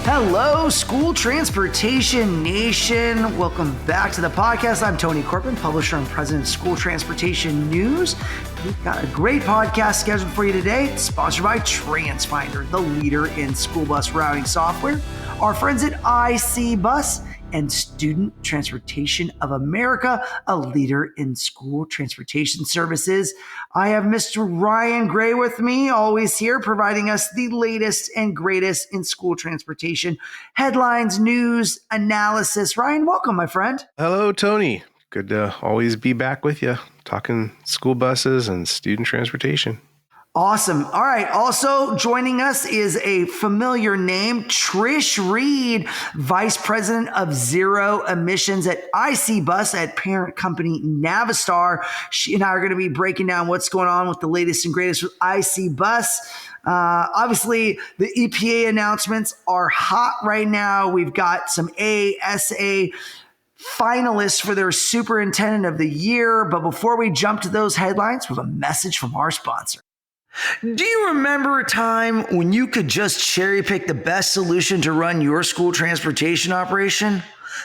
Hello, School Transportation Nation. Welcome back to the podcast. I'm Tony Corbin, publisher and president of School Transportation News. We've got a great podcast scheduled for you today. It's sponsored by TransFinder, the leader in school bus routing software. Our friends at IC Bus and Student Transportation of America, a leader in school transportation services. I have Mr. Ryan Gray with me, always here, providing us the latest and greatest in school transportation headlines, news, analysis. Ryan, welcome, my friend. Hello, Tony. Good to always be back with you, talking school buses and student transportation. Awesome. All right. Also joining us is a familiar name, Trish Reed, Vice President of Zero Emissions at IC Bus at parent company Navistar. She and I are going to be breaking down what's going on with the latest and greatest with IC Bus. Obviously, the EPA announcements are hot right now. We've got some ASA finalists for their Superintendent of the Year. But before we jump to those headlines, we have a message from our sponsor. Do you remember a time when you could just cherry pick the best solution to run your school transportation operation?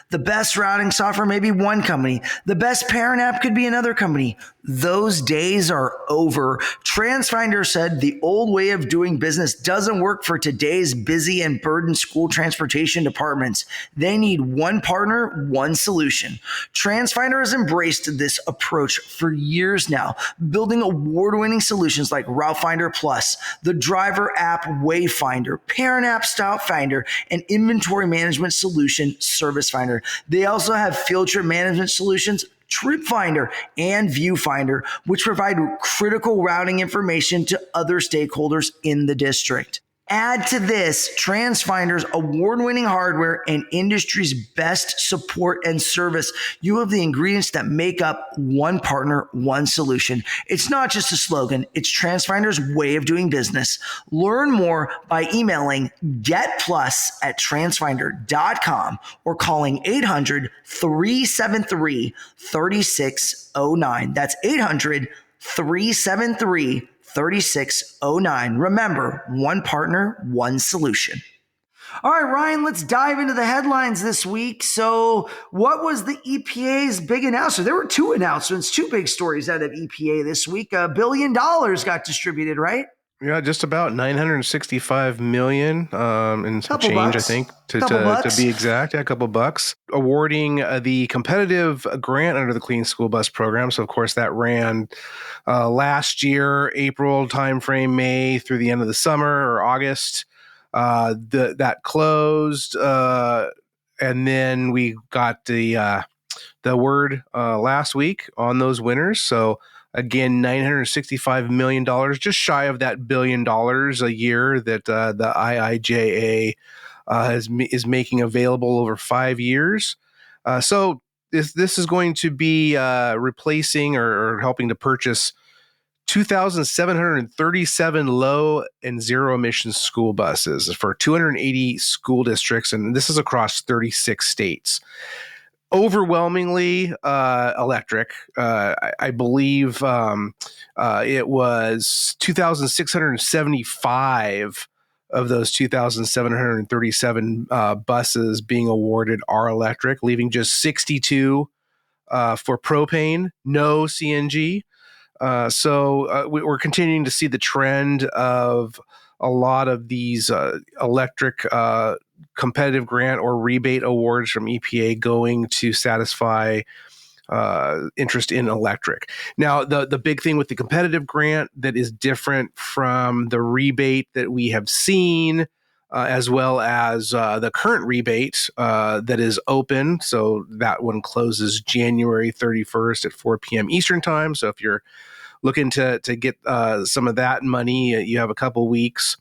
The best routing software may be one company. The best parent app could be another company. Those days are over. TransFinder said the old way of doing business doesn't work for today's busy and burdened school transportation departments. They need one partner, one solution. TransFinder has embraced this approach for years now, building award-winning solutions like Route Finder Plus, the driver app Wayfinder, parent app Stop Finder, and inventory management solution Service Finder. They also have field trip management solutions, Trip Finder, and Viewfinder, which provide critical routing information to other stakeholders in the district. Add to this TransFinder's award-winning hardware and industry's best support and service. You have the ingredients that make up one partner, one solution. It's not just a slogan. It's TransFinder's way of doing business. Learn more by emailing getplus@transfinder.com or calling 800-373-3609. That's 800-373-3609. Remember, one partner, one solution. All right, Ryan, let's dive into the headlines this week. So what was the EPA's big announcement? There were two announcements, two big stories out of EPA this week. $1 billion got distributed, right? Yeah, just about 965 million and some change, bucks. I think, to be exact. Yeah, a couple bucks. Awarding the competitive grant under the Clean School Bus Program. So, of course, that ran last year, April timeframe, May through the end of the summer or August. That closed, and then we got the word last week on those winners. So, again, $965 million, just shy of that $1 billion a year that the IIJA is making available over 5 years. So this is going to be replacing or helping to purchase 2,737 low and zero emission school buses for 280 school districts, and this is across 36 states. Overwhelmingly electric. I believe it was 2,675 of those 2,737 buses being awarded are electric, leaving just 62 for propane, no CNG. So we're continuing to see the trend of a lot of these electric competitive grant or rebate awards from EPA going to satisfy interest in electric. Now, the big thing with the competitive grant that is different from the rebate that we have seen, as well as the current rebate that is open. So that one closes January 31st at 4 p.m. Eastern time. So if you're looking to get some of that money, you have a couple weeks.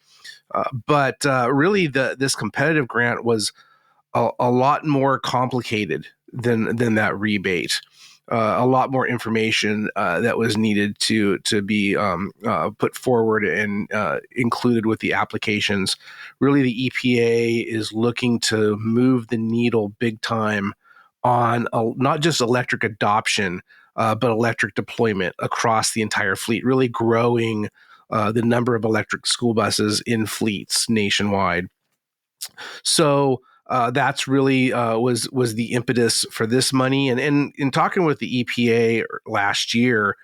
But really, this competitive grant was a lot more complicated than that rebate. A lot more information that was needed to be put forward and included with the applications. Really, the EPA is looking to move the needle big time on not just electric adoption, but electric deployment across the entire fleet, really growing the number of electric school buses in fleets nationwide. So that's really was the impetus for this money. And in talking with the EPA last year,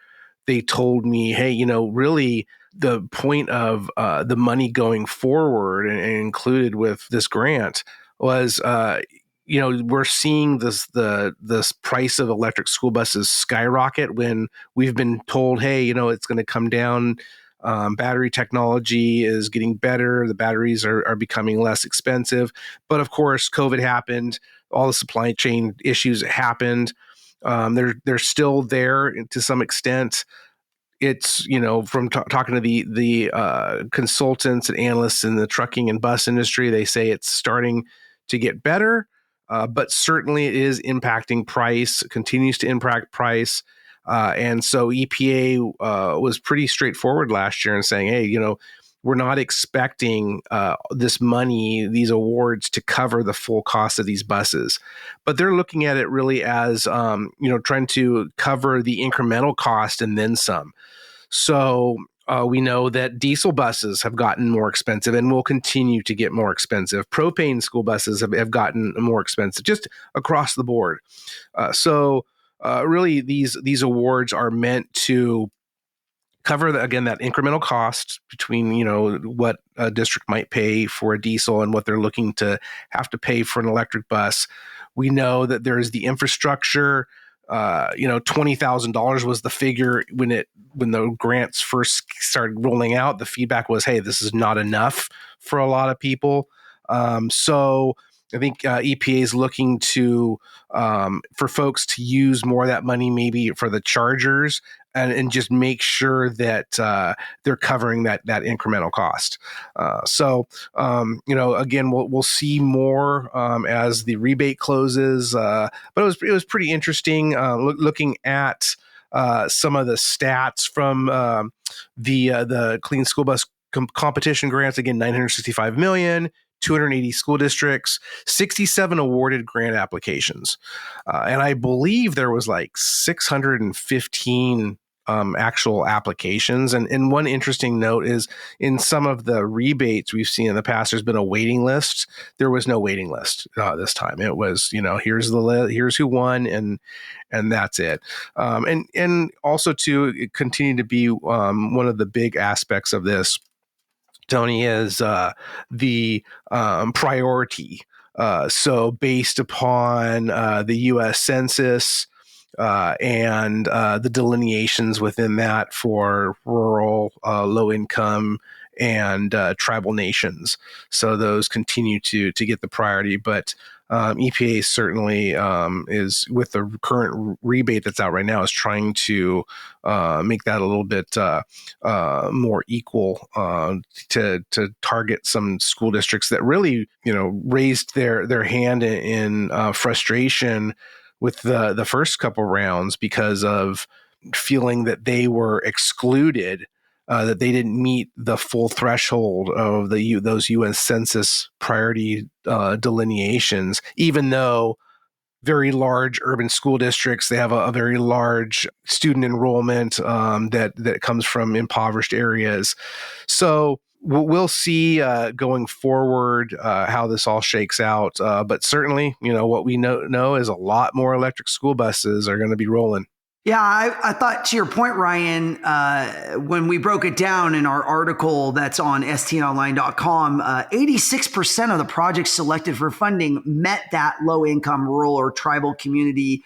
they told me, hey, really the point of the money going forward and included with this grant was, we're seeing this price of electric school buses skyrocket when we've been told, hey, it's going to come down. Battery technology is getting better. The batteries are becoming less expensive. But of course, COVID happened. All the supply chain issues happened. They're still there to some extent. It's, from talking to the consultants and analysts in the trucking and bus industry, they say it's starting to get better, but certainly it is impacting price, continues to impact price. And so EPA was pretty straightforward last year in saying, hey, we're not expecting this money, these awards, to cover the full cost of these buses, but they're looking at it really as, trying to cover the incremental cost and then some. So we know that diesel buses have gotten more expensive and will continue to get more expensive. Propane school buses have gotten more expensive, just across the board. So really, these awards are meant to cover again that incremental cost between what a district might pay for a diesel and what they're looking to have to pay for an electric bus. We know that there is the infrastructure. $20,000 was the figure when the grants first started rolling out. The feedback was, hey, this is not enough for a lot of people. So I think EPA is looking to for folks to use more of that money, maybe for the chargers, and just make sure that they're covering that incremental cost. Again, we'll see more as the rebate closes. But it was pretty interesting looking at some of the stats from the Clean School Bus competition grants. Again, $965 million. 280 school districts, 67 awarded grant applications. And I believe there was like 615 actual applications. And one interesting note is in some of the rebates we've seen in the past, there's been a waiting list. There was no waiting list this time. It was, here's the list, here's who won, and that's it. And also too, it continued to be one of the big aspects of this, Tony, is the priority. So based upon the U.S. Census and the delineations within that for rural, low income, and tribal nations. So those continue to get the priority. But EPA certainly is, with the current rebate that's out right now, is trying to make that a little bit more equal to target some school districts that really, raised their hand in frustration with the first couple rounds because of feeling that they were excluded, that they didn't meet the full threshold of those U.S. Census priority delineations, even though very large urban school districts, they have a very large student enrollment that comes from impoverished areas. So we'll see going forward how this all shakes out. But certainly, what we know is a lot more electric school buses are going to be rolling. Yeah, I thought, to your point, Ryan, when we broke it down in our article that's on stnonline.com, 86% of the projects selected for funding met that low-income rural or tribal community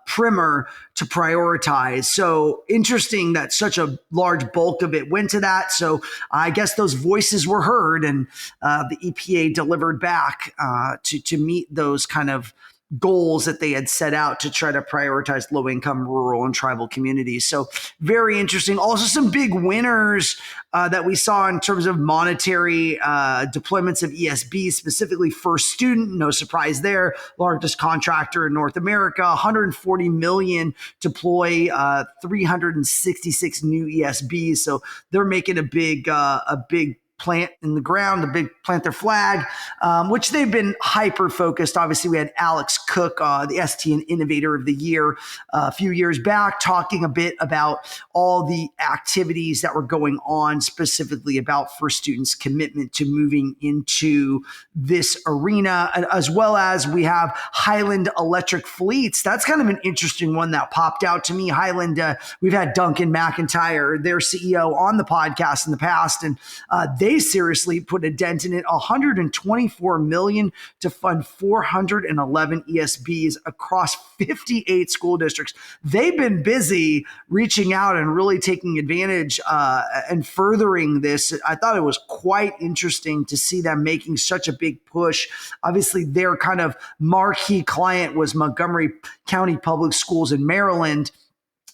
primer to prioritize. So interesting that such a large bulk of it went to that. So I guess those voices were heard, and the EPA delivered back to meet those kind of goals that they had set out to try to prioritize low-income rural and tribal communities. So very interesting. Also some big winners that we saw in terms of monetary deployments of ESB, specifically First Student. No surprise there. Largest contractor in North America, $140 million deploy 366 new ESBs. So they're making a big plant in the ground, plant their flag, which they've been hyper focused. Obviously, we had Alex Cook, the STN Innovator of the Year, a few years back, talking a bit about all the activities that were going on, specifically about First Students' commitment to moving into this arena, as well as we have Highland Electric Fleets. That's kind of an interesting one that popped out to me. Highland, we've had Duncan McIntyre, their CEO, on the podcast in the past, and they seriously put a dent in it. $124 million to fund 411 ESBs across 58 school districts. They've been busy reaching out and really taking advantage and furthering this. I thought it was quite interesting to see them making such a big push. Obviously, their kind of marquee client was Montgomery County Public Schools in Maryland,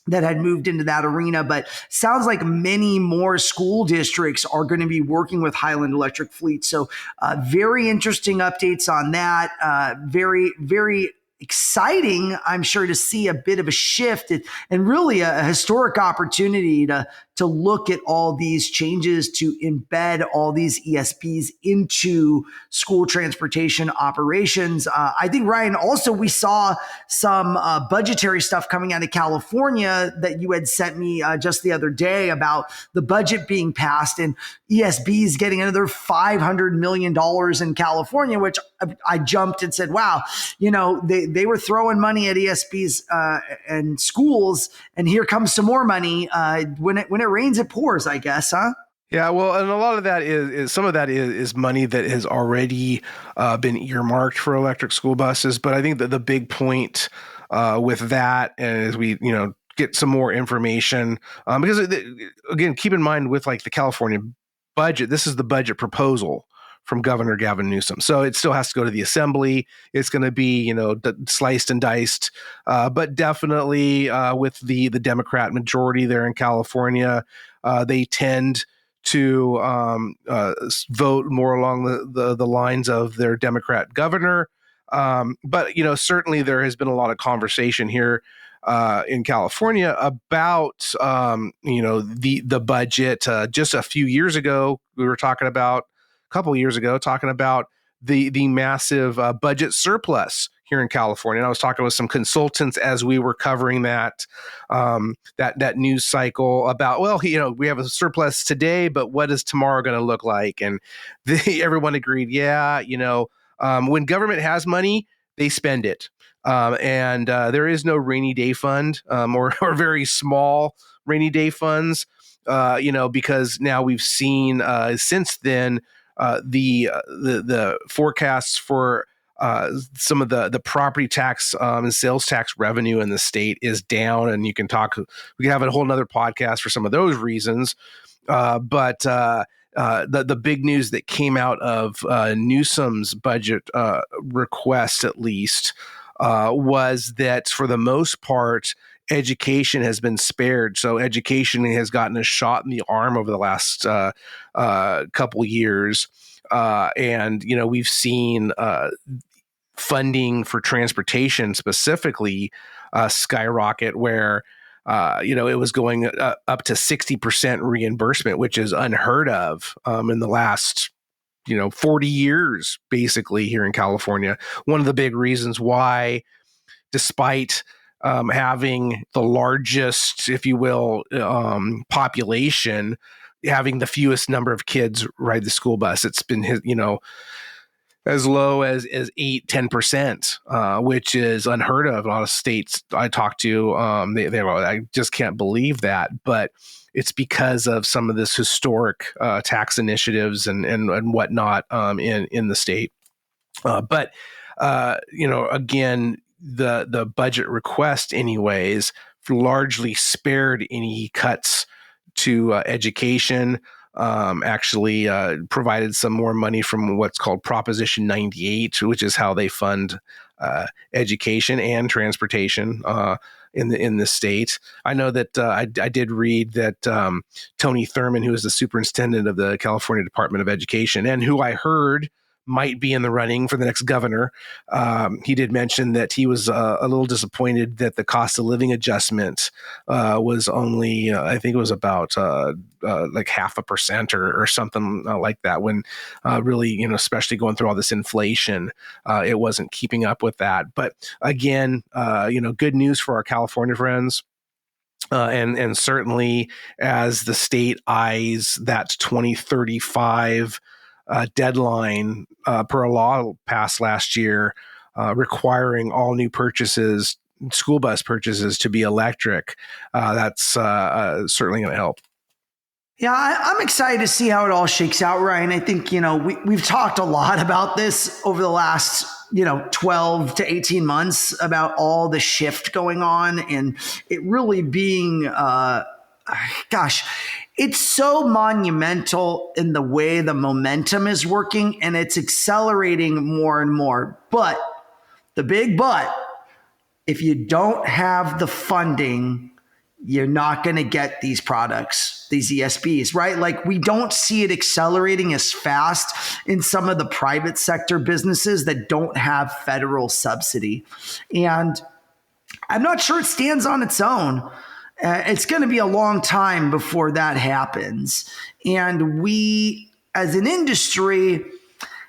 that had moved into that arena, but sounds like many more school districts are going to be working with Highland Electric Fleet. So very interesting updates on that. Very, very exciting, I'm sure, to see a bit of a shift and really a historic opportunity to look at all these changes, to embed all these ESPs into school transportation operations. I think, Ryan, also we saw some budgetary stuff coming out of California that you had sent me just the other day about the budget being passed and ESBs getting another $500 million in California, which I jumped and said, wow, they were throwing money at ESBs and schools, and here comes some more money. When it rains, it pours, I guess, huh? Yeah, well, and a lot of that is some of that is money that has already been earmarked for electric school buses. But I think that the big point with that, and as we get some more information, because again, keep in mind with like the California budget, this is the budget proposal from Governor Gavin Newsom. So it still has to go to the assembly. It's going to be, sliced and diced. But definitely with the Democrat majority there in California, they tend to vote more along the lines of their Democrat governor. But, certainly there has been a lot of conversation here in California about, the budget. Just a few years ago, we were talking about the massive budget surplus here in California. And I was talking with some consultants as we were covering that news cycle about, we have a surplus today, but what is tomorrow going to look like? And everyone agreed, when government has money, they spend it. And there is no rainy day fund or very small rainy day funds, because now we've seen since then, the forecasts for some of the property tax and sales tax revenue in the state is down, and we can have a whole nother podcast for some of those reasons. But the big news that came out of Newsom's budget request, at least, was that for the most part, education has been spared. So education has gotten a shot in the arm over the last couple years. And, we've seen funding for transportation specifically skyrocket where, it was going up to 60% reimbursement, which is unheard of in the last 40 years, basically, here in California. One of the big reasons why, despite having the largest, if you will, population, having the fewest number of kids ride the school bus, it's been, as low as 8-10%, which is unheard of. A lot of states I talk to, I just can't believe that. But it's because of some of this historic tax initiatives and whatnot in the state. But again, the budget request, anyways, largely spared any cuts to education. Actually provided some more money from what's called Proposition 98, which is how they fund education and transportation in the state. I know that I did read that Tony Thurmond, who is the superintendent of the California Department of Education, and who I heard might be in the running for the next governor. He did mention that he was a little disappointed that the cost of living adjustment was only, I think it was about like 0.5% or something like that. When really, especially going through all this inflation, it wasn't keeping up with that. But again, good news for our California friends. And certainly as the state eyes that 2035 deadline per a law passed last year, requiring all new purchases, school bus purchases, to be electric, that's certainly going to help. Yeah, I'm excited to see how it all shakes out, Ryan. I think, we've talked a lot about this over the last, 12 to 18 months about all the shift going on and it really being, it's so monumental in the way the momentum is working and it's accelerating more and more. But the big but, if you don't have the funding, you're not going to get these products, these ESBs, right? Like we don't see it accelerating as fast in some of the private sector businesses that don't have federal subsidy. And I'm not sure it stands on its own. It's going to be a long time before that happens. And we, as an industry,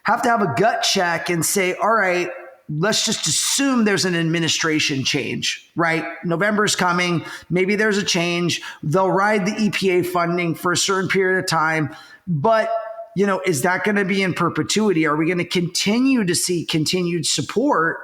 have to have a gut check and say, all right, let's just assume there's an administration change, right? November's coming. Maybe there's a change. They'll ride the EPA funding for a certain period of time. But, is that going to be in perpetuity? Are we going to continue to see continued support?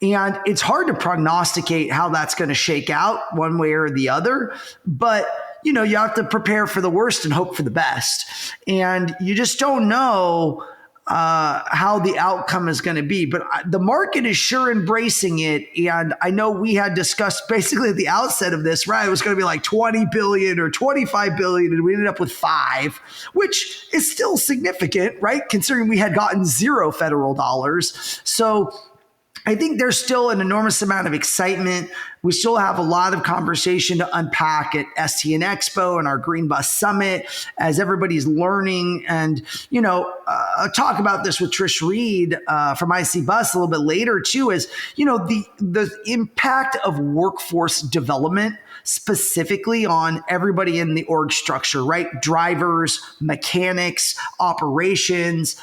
And it's hard to prognosticate how that's going to shake out one way or the other. But, you have to prepare for the worst and hope for the best. And you just don't know how the outcome is going to be. But the market is sure embracing it. And I know we had discussed basically at the outset of this, right? It was going to be like 20 billion or 25 billion. And we ended up with 5, which is still significant, right? Considering we had gotten 0 federal dollars. So I think there's still an enormous amount of excitement. We still have a lot of conversation to unpack at STN Expo and our Green Bus Summit as everybody's learning. And, I'll talk about this with Trish Reed from IC Bus a little bit later too, is, the impact of workforce development specifically on everybody in the org structure, right? Drivers, mechanics, operations,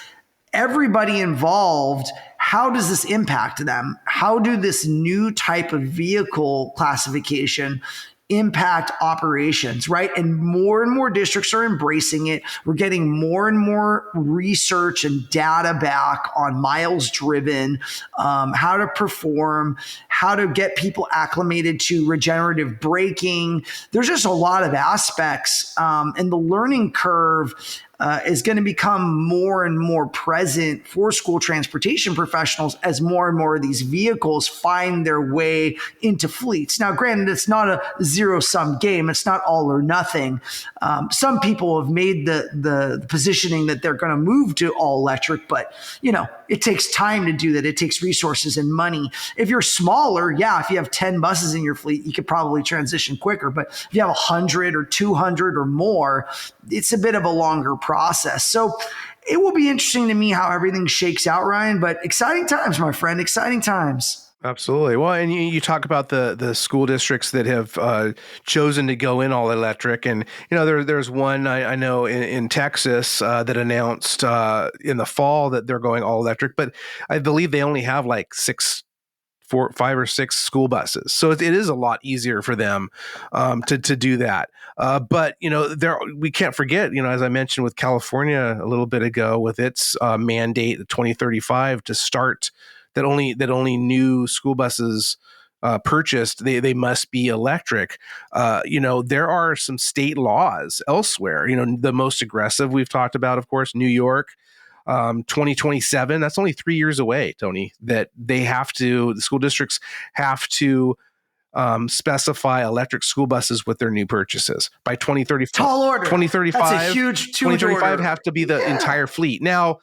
everybody involved. How does this impact them? How do this new type of vehicle classification impact operations, right? And more districts are embracing it. We're getting more and more research and data back on miles driven, how to perform, how to get people acclimated to regenerative braking. There's just a lot of aspects, and the learning curve is going to become more and more present for school transportation professionals as more and more of these vehicles find their way into fleets. Now, granted, it's not a zero-sum game. It's not all or nothing. Some people have made the positioning that they're going to move to all electric, but it takes time to do that. It takes resources and money. If you're smaller, if you have 10 buses in your fleet, you could probably transition quicker. But if you have 100 or 200 or more, it's a bit of a longer process. So it will be interesting to me how everything shakes out, Ryan, but exciting times, my friend, exciting times. Absolutely. Well, and you talk about the school districts that have chosen to go in all electric. And, there's one I know in Texas that announced in the fall that they're going all electric, but I believe they only have like 5 or 6 school buses. So it is a lot easier for them to do that. But, we can't forget, as I mentioned with California a little bit ago with its mandate, 2035 to start that only new school buses purchased, they must be electric. There are some state laws elsewhere. The most aggressive we've talked about, of course, New York, 2027. That's only 3 years away, Tony, that the school districts have to specify electric school buses with their new purchases by 2035. Tall order. 2035. That's a huge 2035 order. have to be the entire fleet. Now,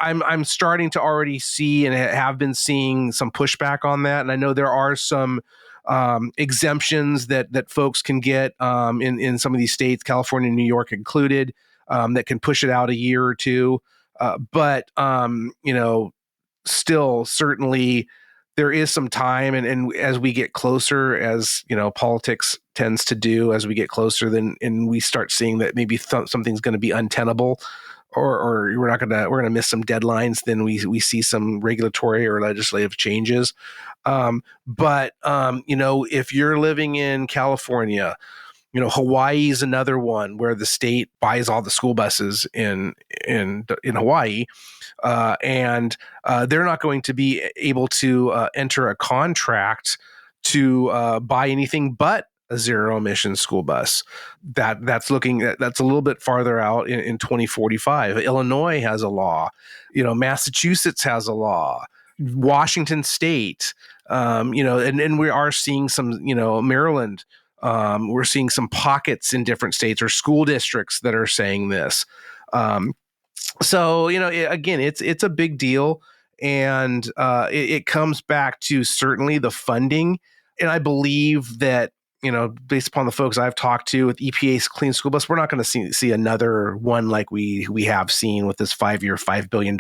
I'm starting to already see and have been seeing some pushback on that. And I know there are some exemptions that folks can get in some of these states, California and New York included, that can push it out a year or two. But still, certainly there is some time, and as we get closer, as politics tends to do, as we get closer, then and we start seeing that maybe something's going to be untenable, or we're gonna miss some deadlines, then we see some regulatory or legislative changes. But if you're living in California, Hawaii is another one where the state buys all the school buses in Hawaii, and they're not going to be able to enter a contract to buy anything but a zero emission school bus. That's a little bit farther out in 2045. Illinois has a law, Massachusetts has a law, Washington State, and we are seeing some, Maryland. We're seeing some pockets in different states or school districts that are saying this. So, again, it's a big deal, and it comes back to certainly the funding. And I believe that, based upon the folks I've talked to with EPA's Clean School Bus, we're not going to see another one like we have seen with this 5-year, $5 billion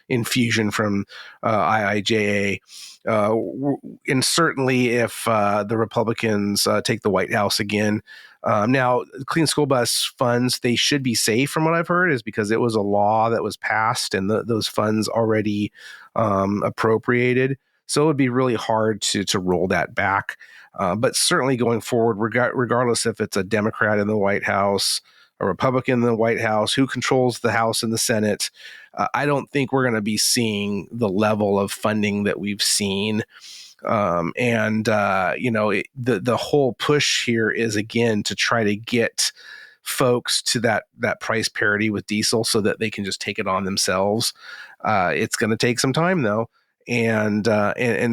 infusion from IIJA. And certainly if the Republicans take the White House again. Now, Clean School Bus funds, they should be safe from what I've heard, is because it was a law that was passed and those funds already appropriated. So it would be really hard to roll that back. But certainly going forward, regardless if it's a Democrat in the White House, a Republican in the White House, who controls the House and the Senate, I don't think we're going to be seeing the level of funding that we've seen. The whole push here is, again, to try to get folks to that price parity with diesel so that they can just take it on themselves. It's going to take some time, though. And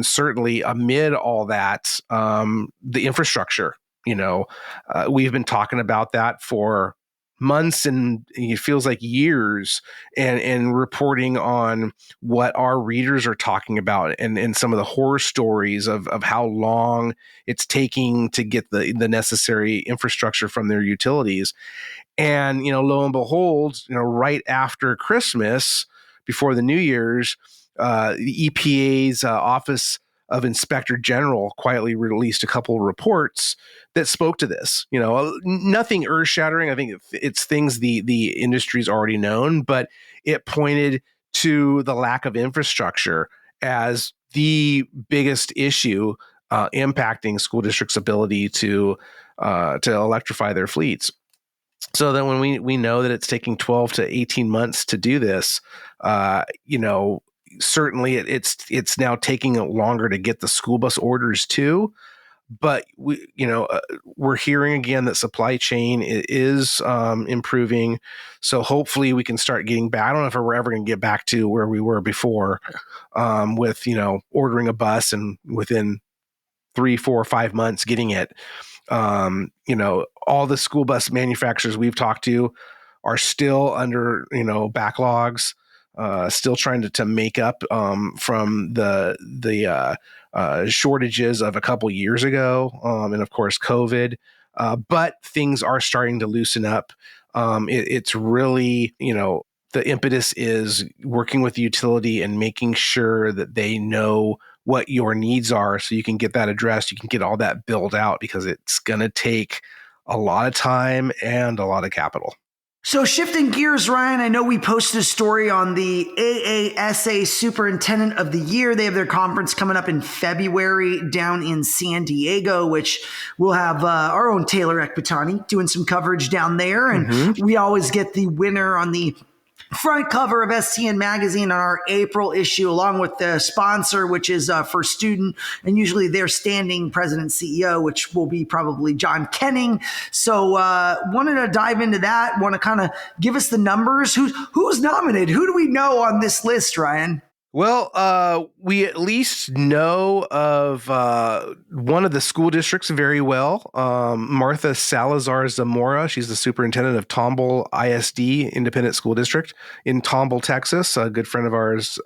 certainly amid all that, the infrastructure, we've been talking about that for months, and it feels like years, and reporting on what our readers are talking about, and some of the horror stories of how long it's taking to get the necessary infrastructure from their utilities. And, lo and behold, right after Christmas, before the New Year's, the EPA's Office of Inspector General quietly released a couple of reports that spoke to this. Nothing earth-shattering. I think it's things the industry's already known, but it pointed to the lack of infrastructure as the biggest issue impacting school districts' ability to electrify their fleets. So then when we know that it's taking 12 to 18 months to do this, certainly it's now taking longer to get the school bus orders too. But we're hearing again that supply chain is improving. So hopefully we can start getting back. I don't know if we're ever going to get back to where we were before, with ordering a bus and within 3, 4, 5 months getting it. All the school bus manufacturers we've talked to are still under backlogs. Still trying to make up from the shortages of a couple years ago, and of course COVID. But things are starting to loosen up. It's really, the impetus is working with the utility and making sure that they know what your needs are, so you can get that addressed. You can get all that built out, because it's going to take a lot of time and a lot of capital. So shifting gears, Ryan, I know we posted a story on the AASA Superintendent of the Year. They have their conference coming up in February down in San Diego, which we'll have our own Taylor Ekbatani doing some coverage down there. And we always get the winner on the front cover of STN Magazine on our April issue, along with the sponsor, which is First Student, and usually their standing president CEO, which will be probably John Kenning. So wanted to dive into that. Want to kind of give us the numbers. Who's nominated? Who do we know on this list, Ryan? Well, we at least know of one of the school districts very well, Martha Salazar Zamora. She's the superintendent of Tomball ISD Independent School District in Tomball, Texas. A good friend of ours,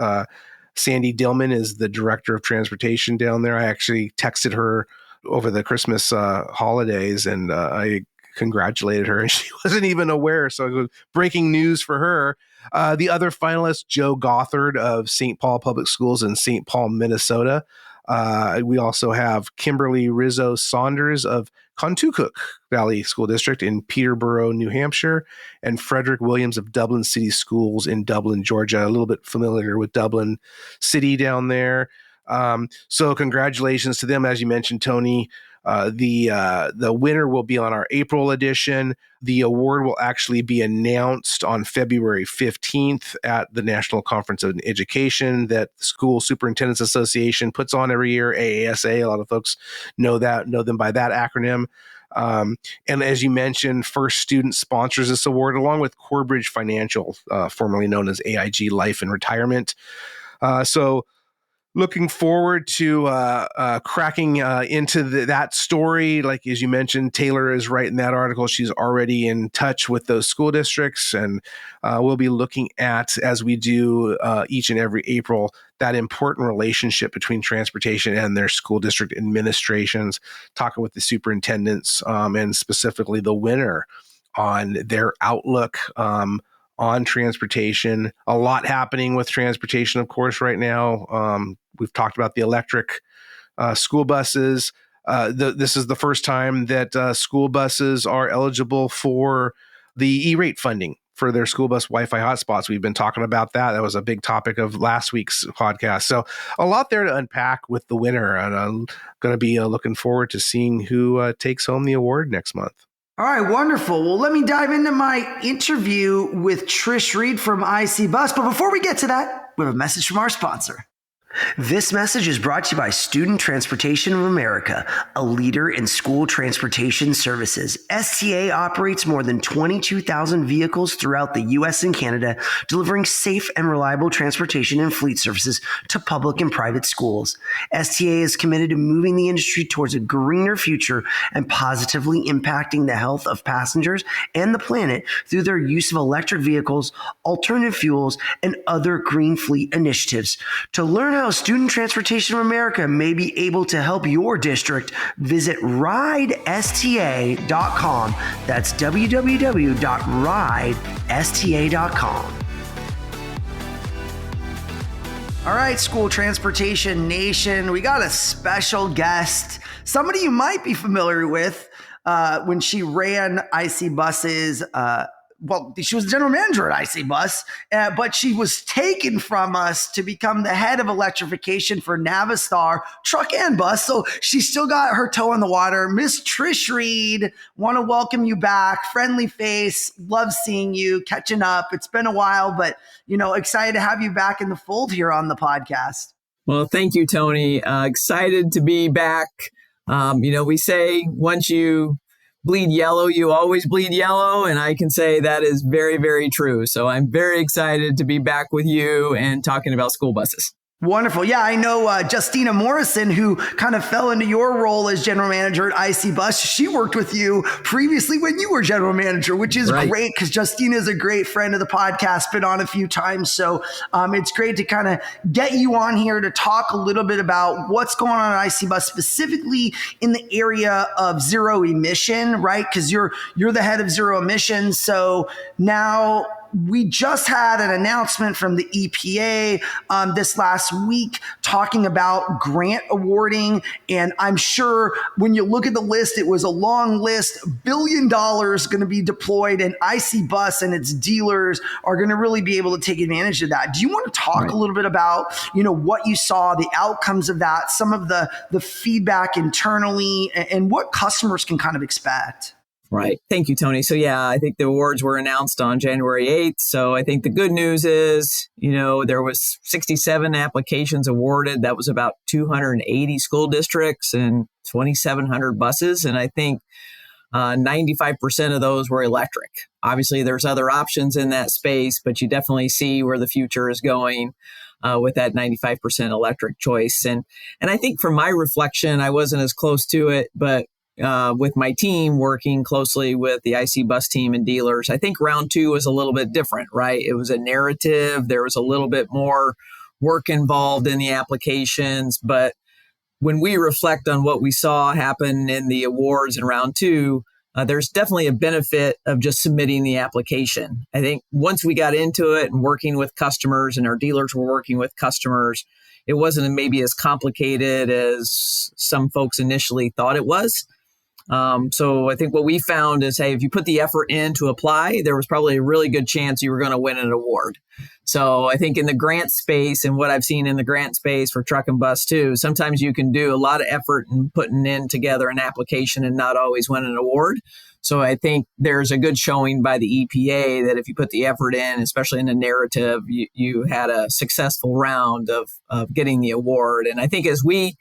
Sandy Dillman, is the director of transportation down there. I actually texted her over the Christmas holidays, and I congratulated her, and she wasn't even aware. So it was breaking news for her. The other finalist, Joe Gothard of St. Paul Public Schools in St. Paul, Minnesota. We also have Kimberly Rizzo Saunders of Contoocook Valley School District in Peterborough, New Hampshire, and Frederick Williams of Dublin City Schools in Dublin, Georgia. A little bit familiar with Dublin City down there. So congratulations to them. As you mentioned, Tony, the winner will be on our April edition. The award will actually be announced on February 15th at the National Conference on Education that the School Superintendents Association puts on every year, AASA. A lot of folks know them by that acronym. And as you mentioned, First Student sponsors this award along with Corebridge Financial, formerly known as AIG Life and Retirement. So looking forward to cracking into that story. Like, as you mentioned, Taylor is writing that article. She's already in touch with those school districts, and we'll be looking at, as we do each and every April, that important relationship between transportation and their school district administrations, talking with the superintendents and specifically the winner on their outlook on transportation. A lot happening with transportation, of course, right now. We've talked about the electric school buses. This is the first time that school buses are eligible for the E-rate funding for their school bus Wi-Fi hotspots. We've been talking about that. That was a big topic of last week's podcast. So a lot there to unpack with the winner. And I'm going to be looking forward to seeing who takes home the award next month. All right, wonderful. Well, let me dive into my interview with Trish Reed from IC Bus. But before we get to that, we have a message from our sponsor. This message is brought to you by Student Transportation of America, a leader in school transportation services. STA operates more than 22,000 vehicles throughout the U.S. and Canada, delivering safe and reliable transportation and fleet services to public and private schools. STA is committed to moving the industry towards a greener future and positively impacting the health of passengers and the planet through their use of electric vehicles, alternative fuels, and other green fleet initiatives. To learn how Student Transportation of America may be able to help your district, visit ridesta.com. That's www.ridesta.com. All right, School Transportation Nation, we got a special guest, somebody you might be familiar with when she ran IC Buses. She was the general manager at IC Bus, but she was taken from us to become the head of electrification for Navistar truck and bus. So she still got her toe in the water. Miss Trish Reed, want to welcome you back. Friendly face, love seeing you, catching up. It's been a while, but excited to have you back in the fold here on the podcast. Well, thank you, Tony. Excited to be back. We say once you bleed yellow, you always bleed yellow. And I can say that is very, very true. So I'm very excited to be back with you and talking about school buses. Wonderful. Yeah, I know Justina Morrison, who kind of fell into your role as general manager at IC Bus. She worked with you previously when you were general manager, which is great because Justina is a great friend of the podcast, been on a few times. So it's great to kind of get you on here to talk a little bit about what's going on at IC Bus, specifically in the area of zero emission, right? Because you're the head of zero emissions. So now we just had an announcement from the EPA this last week talking about grant awarding. And I'm sure when you look at the list, it was a long list, $1 billion going to be deployed, and IC Bus and its dealers are going to really be able to take advantage of that. Do you want to talk a little bit about, what you saw, the outcomes of that, some of the feedback internally, and what customers can kind of expect? Right. Thank you, Tony. So, I think the awards were announced on January 8th. So I think the good news is, there was 67 applications awarded. That was about 280 school districts and 2,700 buses. And I think 95% of those were electric. Obviously, there's other options in that space, but you definitely see where the future is going with that 95% electric choice. And I think from my reflection, I wasn't as close to it, but with my team working closely with the IC Bus team and dealers, I think round two was a little bit different, right? It was a narrative. There was a little bit more work involved in the applications. But when we reflect on what we saw happen in the awards in round two, there's definitely a benefit of just submitting the application. I think once we got into it and working with customers and our dealers were working with customers, it wasn't maybe as complicated as some folks initially thought it was. So I think what we found is, hey, if you put the effort in to apply, there was probably a really good chance you were going to win an award. So I think in the grant space and what I've seen in the grant space for truck and bus too, sometimes you can do a lot of effort in putting in together an application and not always win an award. So I think there's a good showing by the EPA that if you put the effort in, especially in the narrative, you had a successful round of getting the award. And I think as we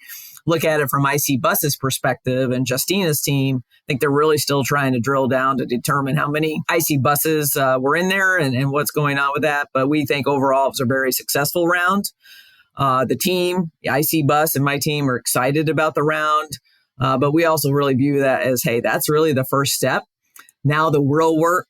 look at it from IC Bus's perspective and Justina's team, I think they're really still trying to drill down to determine how many IC buses were in there and what's going on with that. But we think overall it was a very successful round. The team, the IC Bus and my team are excited about the round. But we also really view that as, hey, that's really the first step. Now the real work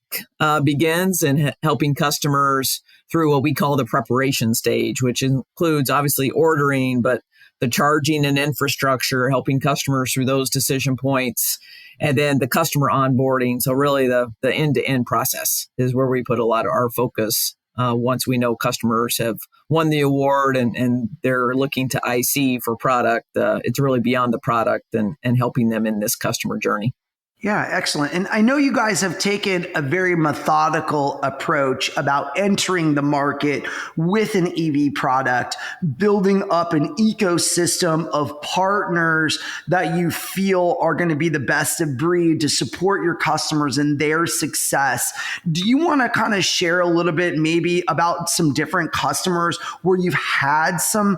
begins in helping customers through what we call the preparation stage, which includes obviously ordering, but the charging and infrastructure, helping customers through those decision points, and then the customer onboarding. So really the end-to-end process is where we put a lot of our focus once we know customers have won the award and they're looking to IC for product. It's really beyond the product and helping them in this customer journey. Yeah, excellent. And I know you guys have taken a very methodical approach about entering the market with an EV product, building up an ecosystem of partners that you feel are going to be the best of breed to support your customers and their success. Do you want to kind of share a little bit maybe about some different customers where you've had some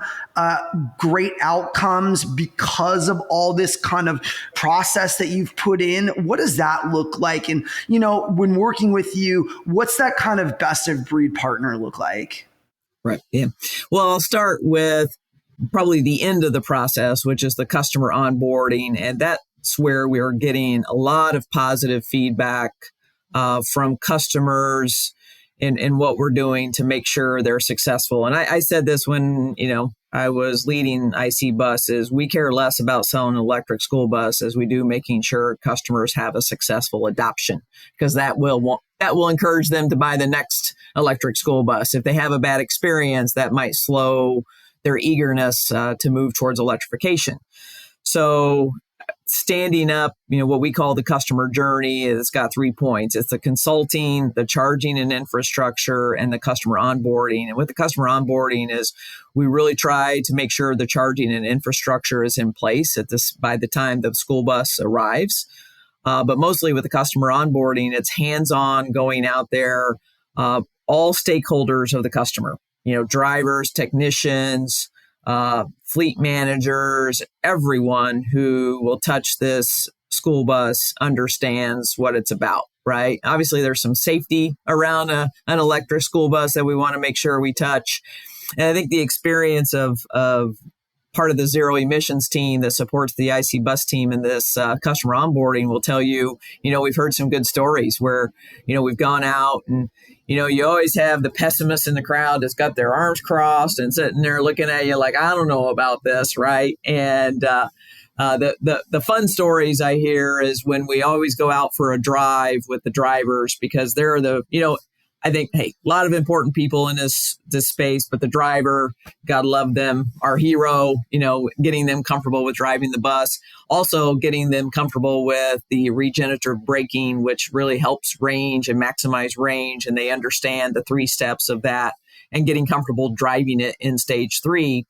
great outcomes because of all this kind of process that you've put in? What does that look like? And, when working with you, what's that kind of best of breed partner look like? Right. Yeah. Well, I'll start with probably the end of the process, which is the customer onboarding. And that's where we are getting a lot of positive feedback from customers in what we're doing to make sure they're successful. And I said this when, I was leading IC buses. We care less about selling an electric school bus as we do making sure customers have a successful adoption, because that will encourage them to buy the next electric school bus. If they have a bad experience, that might slow their eagerness to move towards electrification. So standing up, what we call the customer journey, it's got 3 points. It's the consulting, the charging and infrastructure, and the customer onboarding. And with the customer onboarding is we really try to make sure the charging and infrastructure is in place by the time the school bus arrives. But mostly with the customer onboarding, it's hands-on going out there, all stakeholders of the customer, drivers, technicians, fleet managers, everyone who will touch this school bus understands what it's about, right? Obviously, there's some safety around an electric school bus that we want to make sure we touch. And I think the experience of part of the zero emissions team that supports the IC bus team in this customer onboarding will tell you, we've heard some good stories where, we've gone out and, you always have the pessimist in the crowd that's got their arms crossed and sitting there looking at you like, I don't know about this, right? And the fun stories I hear is when we always go out for a drive with the drivers, because they're I think, hey, a lot of important people in this space, but the driver, gotta love them. Our hero, getting them comfortable with driving the bus. Also getting them comfortable with the regenerative braking, which really helps range and maximize range. And they understand the 3 steps of that and getting comfortable driving it in stage 3.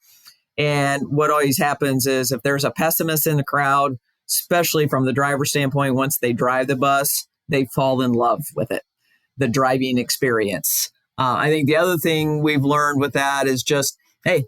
And what always happens is if there's a pessimist in the crowd, especially from the driver standpoint, once they drive the bus, they fall in love with it. The driving experience. I think the other thing we've learned with that is just, hey,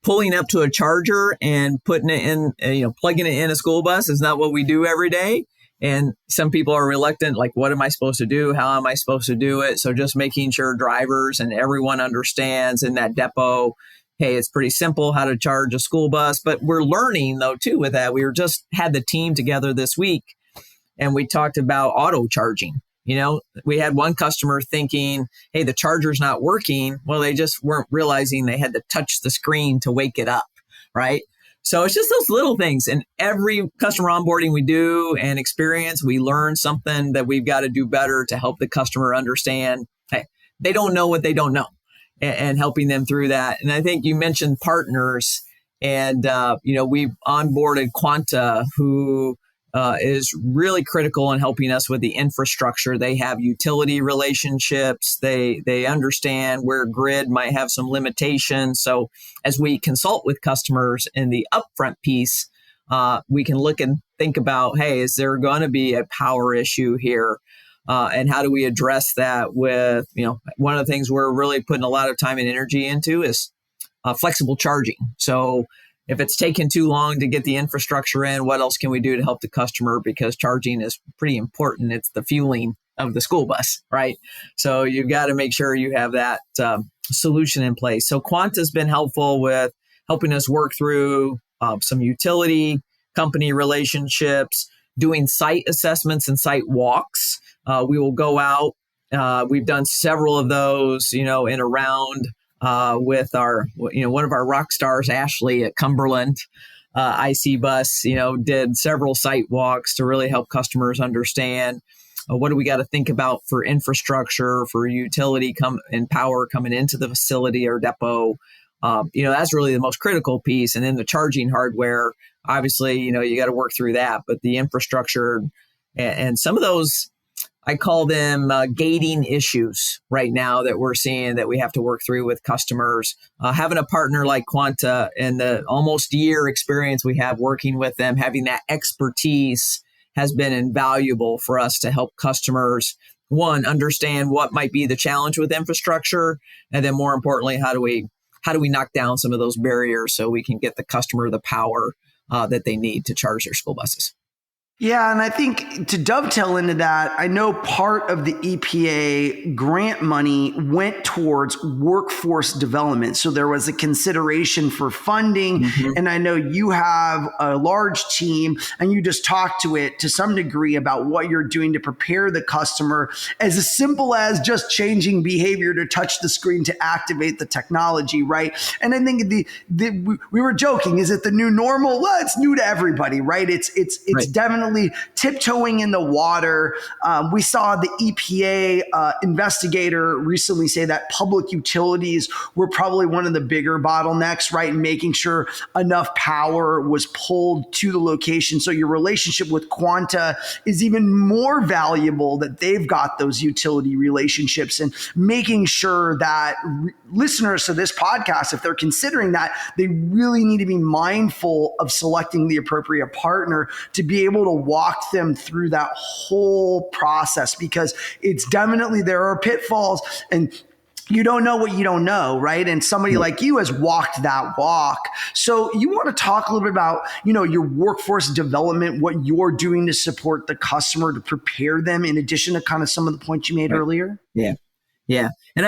pulling up to a charger and putting it in, plugging it in a school bus is not what we do every day. And some people are reluctant, like, what am I supposed to do? How am I supposed to do it? So just making sure drivers and everyone understands in that depot, hey, it's pretty simple how to charge a school bus. But we're learning, though, too, with that. We just had the team together this week, and we talked about auto charging. We had one customer thinking, hey, the charger's not working. Well, they just weren't realizing they had to touch the screen to wake it up, right? So it's just those little things. And every customer onboarding we do and experience, we learn something that we've got to do better to help the customer understand, hey, they don't know what they don't know, and helping them through that. And I think you mentioned partners, and, we've onboarded Quanta, who is really critical in helping us with the infrastructure. They have utility relationships. They understand where grid might have some limitations. So as we consult with customers in the upfront piece, we can look and think about, hey, is there going to be a power issue here? And how do we address that with, one of the things we're really putting a lot of time and energy into is flexible charging. So if it's taken too long to get the infrastructure in, what else can we do to help the customer? Because charging is pretty important. It's the fueling of the school bus, right? So you've got to make sure you have that solution in place. So Quanta's been helpful with helping us work through some utility company relationships, doing site assessments and site walks. We will go out. We've done several of those, in around with our, one of our rock stars, Ashley at Cumberland IC Bus, did several site walks to really help customers understand what do we got to think about for infrastructure, for utility and power coming into the facility or depot. That's really the most critical piece. And then the charging hardware, obviously, you got to work through that, but the infrastructure and some of those, I call them gating issues right now that we're seeing that we have to work through with customers. Having a partner like Quanta and the almost year experience we have working with them, having that expertise has been invaluable for us to help customers, one, understand what might be the challenge with infrastructure, and then more importantly, how do we knock down some of those barriers so we can get the customer the power that they need to charge their school buses. Yeah, and I think to dovetail into that, I know part of the EPA grant money went towards workforce development. So there was a consideration for funding. Mm-hmm. And I know you have a large team and you just talked to it to some degree about what you're doing to prepare the customer, as simple as just changing behavior to touch the screen to activate the technology, right? And I think we were joking, is it the new normal? Well, it's new to everybody, right? It's right. Definitely tiptoeing in the water. We saw the EPA investigator recently say that public utilities were probably one of the bigger bottlenecks, right? Making sure enough power was pulled to the location. So your relationship with Quanta is even more valuable, that they've got those utility relationships, and making sure that listeners to this podcast, if they're considering that, they really need to be mindful of selecting the appropriate partner to be able to walk them through that whole process, because it's definitely, there are pitfalls and you don't know what you don't know, right? And somebody like you has walked that walk. So you want to talk a little bit about, your workforce development, what you're doing to support the customer, to prepare them, in addition to kind of some of the points you made earlier? Yeah. And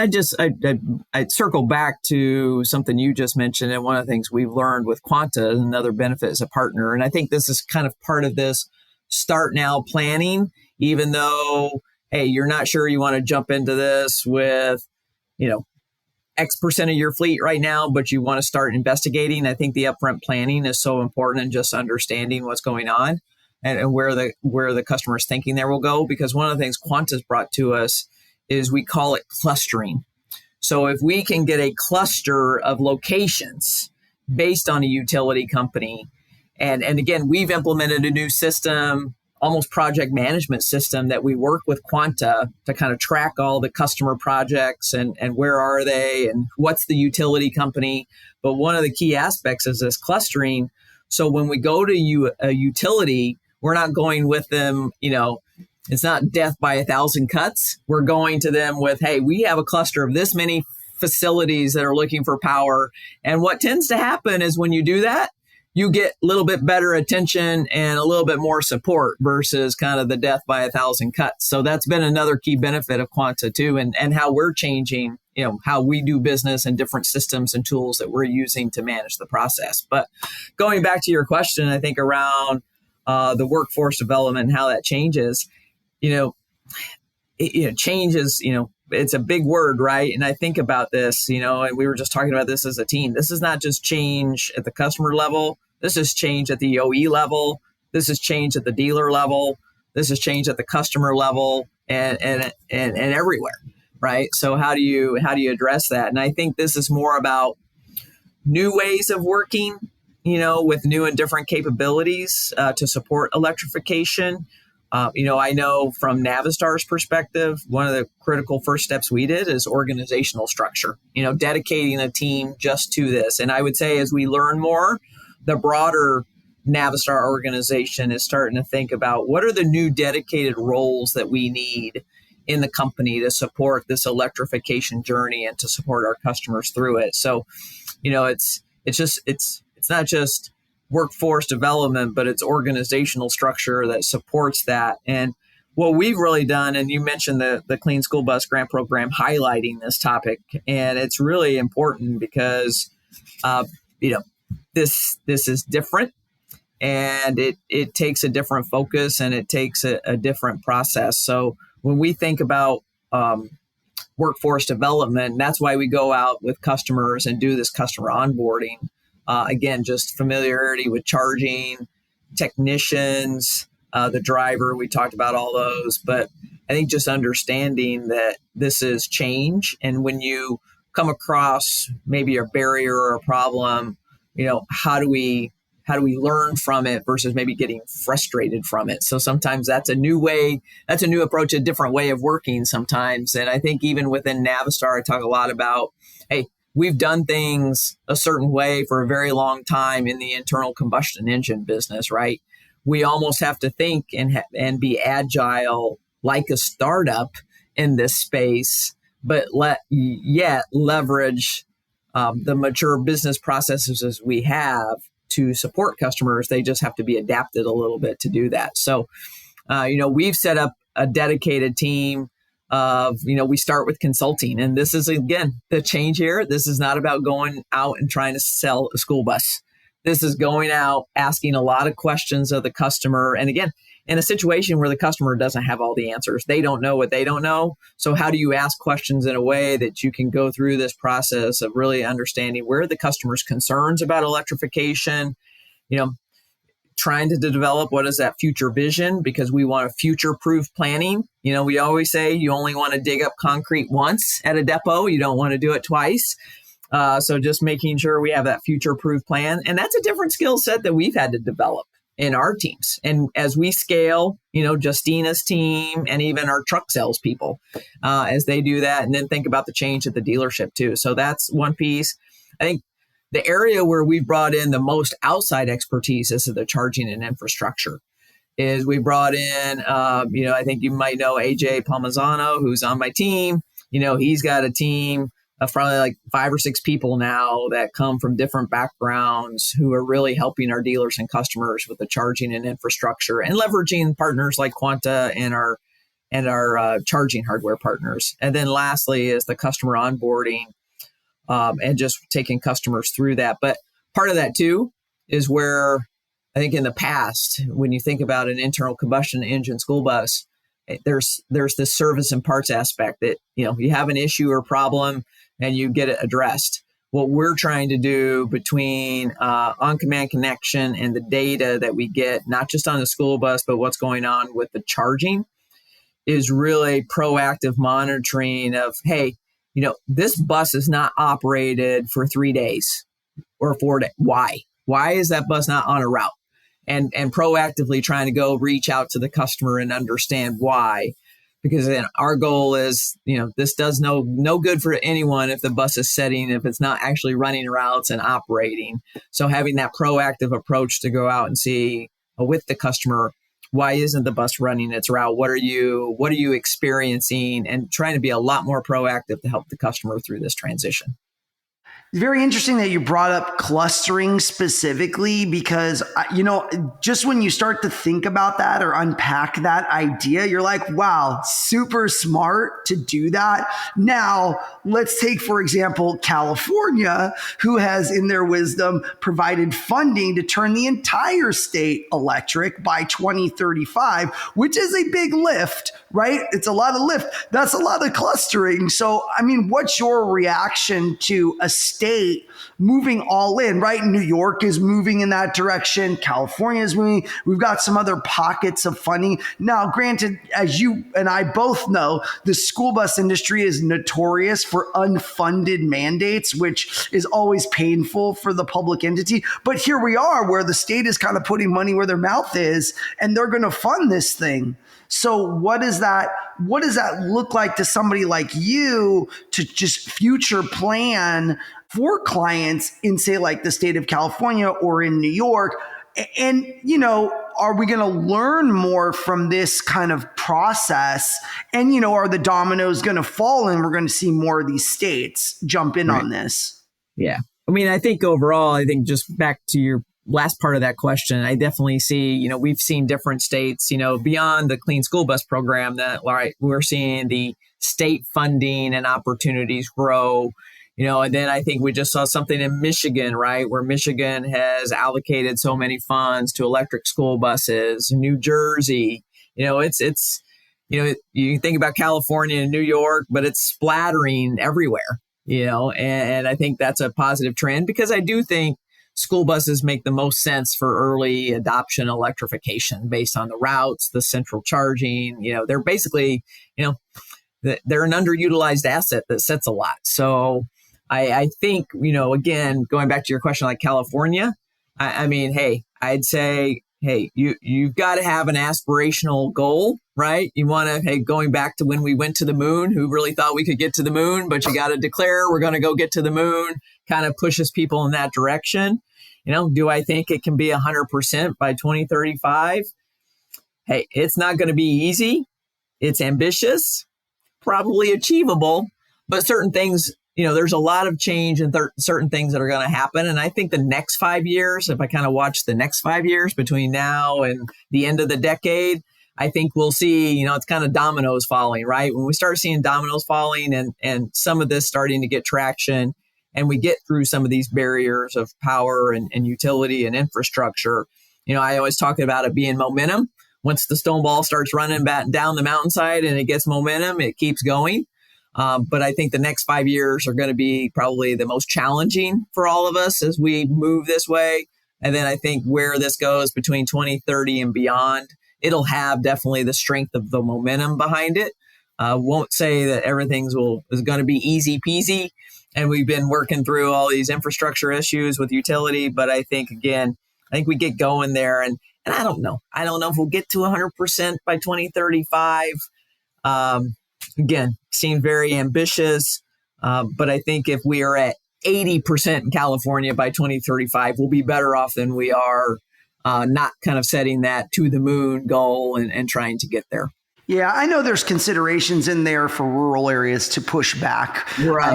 I'd circle back to something you just mentioned. And one of the things we've learned with Quanta, another benefit as a partner. And I think this is kind of part of this start now planning, even though, hey, you're not sure you want to jump into this with, X% of your fleet right now, but you want to start investigating. I think the upfront planning is so important, and just understanding what's going on and where the customer's thinking there will go. Because one of the things Quanta's brought to us is we call it clustering. So if we can get a cluster of locations based on a utility company, and again, we've implemented a new system, almost project management system, that we work with Quanta to kind of track all the customer projects and where are they and what's the utility company. But one of the key aspects is this clustering. So when we go to a utility, we're not going with them, it's not death by 1,000 cuts. We're going to them with, hey, we have a cluster of this many facilities that are looking for power. And what tends to happen is when you do that, you get a little bit better attention and a little bit more support versus kind of the death by 1,000 cuts. So that's been another key benefit of Quanta too, and how we're changing, how we do business and different systems and tools that we're using to manage the process. But going back to your question, I think around the workforce development and how that changes, it changes, it's a big word, right? And I think about this, and we were just talking about this as a team. This is not just change at the customer level. This has changed at the OE level. This has changed at the dealer level. This has changed at the customer level and everywhere, right? So how do you address that? And I think this is more about new ways of working, with new and different capabilities to support electrification. I know from Navistar's perspective, one of the critical first steps we did is organizational structure, dedicating a team just to this. And I would say as we learn more, the broader Navistar organization is starting to think about what are the new dedicated roles that we need in the company to support this electrification journey and to support our customers through it. So, it's not just workforce development, but it's organizational structure that supports that. And what we've really done, and you mentioned the Clean School Bus Grant Program highlighting this topic, and it's really important because, this is different, and it takes a different focus, and it takes a different process. So when we think about workforce development, that's why we go out with customers and do this customer onboarding. Again, just familiarity with charging, technicians, the driver, we talked about all those. But I think just understanding that this is change. And when you come across maybe a barrier or a problem, how do we learn from it versus maybe getting frustrated from it? So sometimes that's a new way, that's a new approach, a different way of working sometimes. And I think even within Navistar, I talk a lot about, hey, we've done things a certain way for a very long time in the internal combustion engine business, right? We almost have to think and be agile like a startup in this space, but leverage the mature business processes as we have to support customers. They just have to be adapted a little bit to do that. So, we've set up a dedicated team of, we start with consulting. And this is, again, the change here. This is not about going out and trying to sell a school bus. This is going out, asking a lot of questions of the customer. And again, in a situation where the customer doesn't have all the answers, they don't know what they don't know. So how do you ask questions in a way that you can go through this process of really understanding where are the customer's concerns about electrification, trying to develop what is that future vision, because we want a future-proof planning. We always say you only want to dig up concrete once at a depot. You don't want to do it twice. So just making sure we have that future-proof plan. And that's a different skill set that we've had to develop in our teams. And as we scale, Justina's team and even our truck salespeople, as they do that, and then think about the change at the dealership too. So that's one piece. I think the area where we've brought in the most outside expertise is the charging and infrastructure. Is we brought in, I think you might know AJ Palmazzano, who's on my team. He's got a team of probably like 5 or 6 people now that come from different backgrounds who are really helping our dealers and customers with the charging and infrastructure and leveraging partners like Quanta and our charging hardware partners. And then lastly is the customer onboarding. And just taking customers through that. But part of that too is where I think in the past, when you think about an internal combustion engine school bus, there's this service and parts aspect that, you have an issue or problem and you get it addressed. What we're trying to do between on-command connection and the data that we get, not just on the school bus, but what's going on with the charging, is really proactive monitoring of, hey, this bus is not operated for 3 days or 4 days. Why? Why is that bus not on a route? And proactively trying to go reach out to the customer and understand why. Because then our goal is, this does no good for anyone if the bus is setting, if it's not actually running routes and operating. So having that proactive approach to go out and see with the customer, why isn't the bus running its route? What are you experiencing? And trying to be a lot more proactive to help the customer through this transition. It's very interesting that you brought up clustering specifically because, just when you start to think about that or unpack that idea, you're like, wow, super smart to do that. Now, let's take, for example, California, who has in their wisdom provided funding to turn the entire state electric by 2035, which is a big lift, right? It's a lot of lift. That's a lot of clustering. So, what's your reaction to a state state moving all in, right? New York is moving in that direction. California is moving. We've got some other pockets of funding. Now, granted, as you and I both know, the school bus industry is notorious for unfunded mandates, which is always painful for the public entity. But here we are where the state is kind of putting money where their mouth is, and they're going to fund this thing. So what does that look like to somebody like you to just future plan for clients in, say, like the state of California or in New York? And, are we going to learn more from this kind of process? And, are the dominoes going to fall and we're going to see more of these states jump in on this? Yeah. I mean, I think overall, just back to your last part of that question, I definitely see, we've seen different states, beyond the Clean School Bus program that, right, we're seeing the state funding and opportunities grow, and then I think we just saw something in Michigan, right, where Michigan has allocated so many funds to electric school buses. New Jersey, it's you think about California and New York, but it's splattering everywhere, and I think that's a positive trend because I do think school buses make the most sense for early adoption electrification based on the routes, the central charging. They're basically, they're an underutilized asset that sets a lot. So I think, again, going back to your question, like California, I'd say, you've got to have an aspirational goal, right? You want to, going back to when we went to the moon, who really thought we could get to the moon, but you got to declare we're going to go get to the moon, kind of pushes people in that direction. Do I think it can be 100% by 2035? Hey, it's not going to be easy. It's ambitious, probably achievable, but certain things, there's a lot of change and certain things that are going to happen. And I think the next 5 years, if I kind of watch the next 5 years between now and the end of the decade, I think we'll see, it's kind of dominoes falling, right? When we start seeing dominoes falling and some of this starting to get traction, and we get through some of these barriers of power and utility and infrastructure, I always talk about it being momentum. Once the stone ball starts running back down the mountainside and it gets momentum, it keeps going. But I think the next 5 years are going to be probably the most challenging for all of us as we move this way. And then I think where this goes between 2030 and beyond, it'll have definitely the strength of the momentum behind it. Won't say that everything's is going to be easy peasy. And we've been working through all these infrastructure issues with utility. But I think, again, we get going there. And I don't know. I don't know if we'll get to 100% by 2035. Again, seemed very ambitious. But I think if we are at 80% in California by 2035, we'll be better off than we are not kind of setting that to the moon goal and trying to get there. Yeah, I know there's considerations in there for rural areas to push back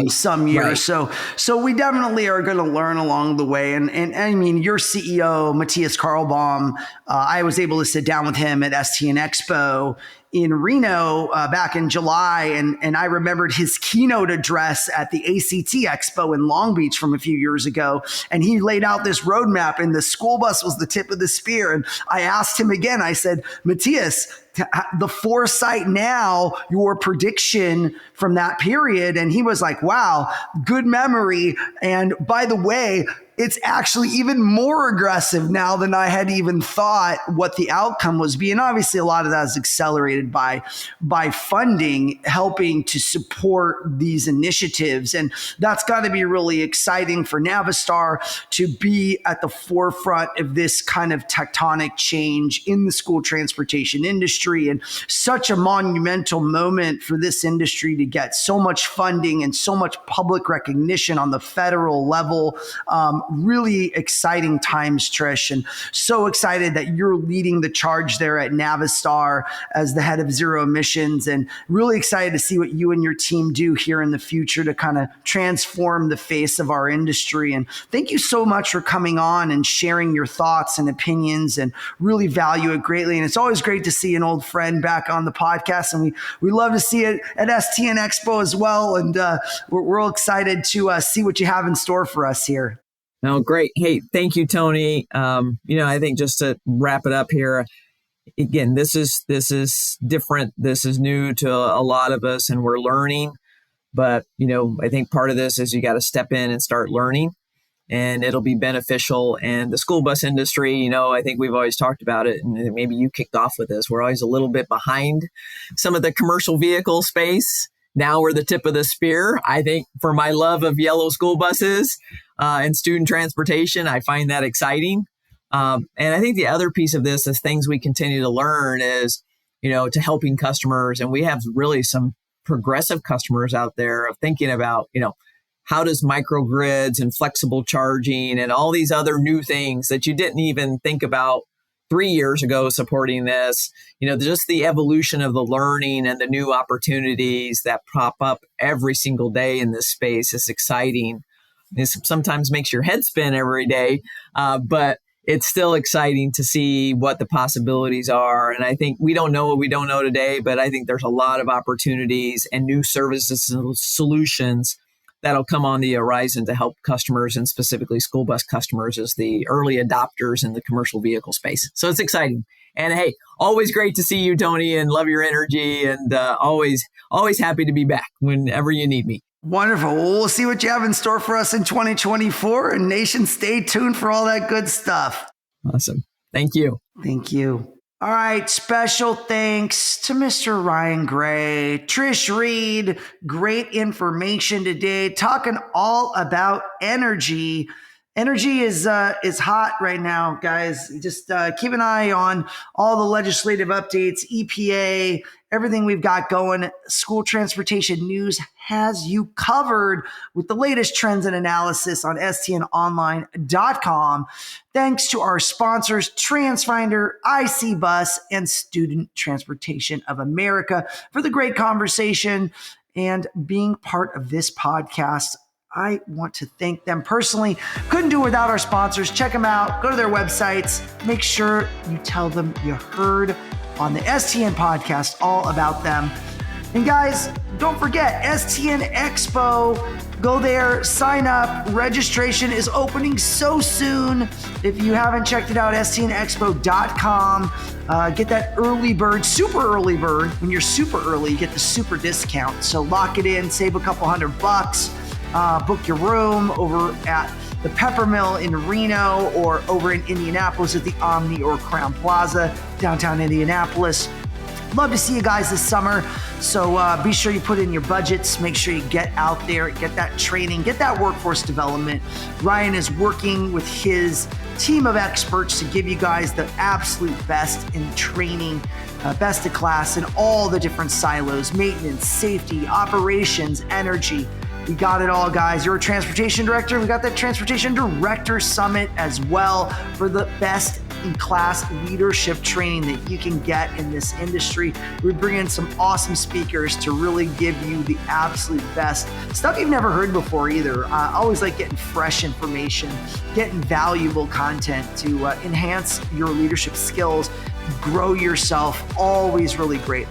some years. Right. So we definitely are going to learn along the way. And I mean, your CEO, Matthias Karlbaum, I was able to sit down with him at STN Expo in Reno back in July. And I remembered his keynote address at the ACT Expo in Long Beach from a few years ago. And he laid out this roadmap and the school bus was the tip of the spear. And I asked him again, I said, Matthias, the foresight now, your prediction from that period. And he was like, wow, good memory. And by the way, it's actually even more aggressive now than I had even thought what the outcome was being. Obviously, a lot of that is accelerated by funding, helping to support these initiatives. And that's got to be really exciting for Navistar to be at the forefront of this kind of tectonic change in the school transportation industry, and such a monumental moment for this industry to get so much funding and so much public recognition on the federal level. Really exciting times, Trish, and so excited that you're leading the charge there at Navistar as the head of zero emissions, and really excited to see what you and your team do here in the future to kind of transform the face of our industry. And thank you so much for coming on and sharing your thoughts and opinions, and really value it greatly. And it's always great to see an old friend back on the podcast, and we love to see it at STN Expo as well. And we're all excited to see what you have in store for us here. No, great. Hey, thank you, Tony. I think just to wrap it up here, again, this is different. This is new to a lot of us, and we're learning. But, I think part of this is you got to step in and start learning, and it'll be beneficial. And the school bus industry, I think we've always talked about it, and maybe you kicked off with this. We're always a little bit behind some of the commercial vehicle space. Now we're the tip of the spear. I think for my love of yellow school buses and student transportation, I find that exciting. And I think the other piece of this is things we continue to learn is, to helping customers. And we have really some progressive customers out there of thinking about, how does microgrids and flexible charging and all these other new things that you didn't even think about 3 years ago supporting this, just the evolution of the learning and the new opportunities that pop up every single day in this space is exciting. This sometimes makes your head spin every day, but it's still exciting to see what the possibilities are. And I think we don't know what we don't know today, but I think there's a lot of opportunities and new services and solutions that'll come on the horizon to help customers, and specifically school bus customers as the early adopters in the commercial vehicle space. So it's exciting. And hey, always great to see you, Tony, and love your energy, and always happy to be back whenever you need me. Wonderful. Well, we'll see what you have in store for us in 2024. And Nation, stay tuned for all that good stuff. Awesome. Thank you. Thank you. All right. Special thanks to Mr. Ryan Gray, Trish Reed. Great information today, talking all about energy. Energy is hot right now, guys. Just keep an eye on all the legislative updates, EPA, everything we've got going. School Transportation News has you covered with the latest trends and analysis on stnonline.com. Thanks to our sponsors, TransFinder, IC Bus, and Student Transportation of America for the great conversation and being part of this podcast. I want to thank them personally. Couldn't do it without our sponsors. Check them out. Go to their websites. Make sure you tell them you heard on the STN podcast all about them. And guys, don't forget STN Expo. Go there, sign up. Registration is opening so soon. If you haven't checked it out, stnexpo.com. Get that early bird, super early bird. When you're super early, you get the super discount. So lock it in, save a couple $100. Book your room over at the Peppermill in Reno or over in Indianapolis at the Omni or Crowne Plaza, downtown Indianapolis. Love to see you guys this summer. So be sure you put in your budgets. Make sure you get out there, get that training, get that workforce development. Ryan is working with his team of experts to give you guys the absolute best in training, best of class in all the different silos: maintenance, safety, operations, energy. We got it all, guys. You're a transportation director. We got that Transportation Director Summit as well for the best in class leadership training that you can get in this industry. We bring in some awesome speakers to really give you the absolute best stuff you've never heard before either. I always like getting fresh information, getting valuable content to enhance your leadership skills, grow yourself. Always really great.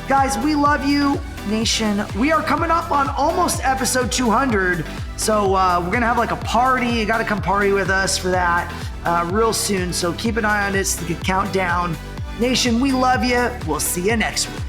Guys, we love you, Nation. We are coming up on almost episode 200. So we're going to have like a party. You got to come party with us for that real soon. So keep an eye on it. The countdown. Nation, we love you. We'll see you next week.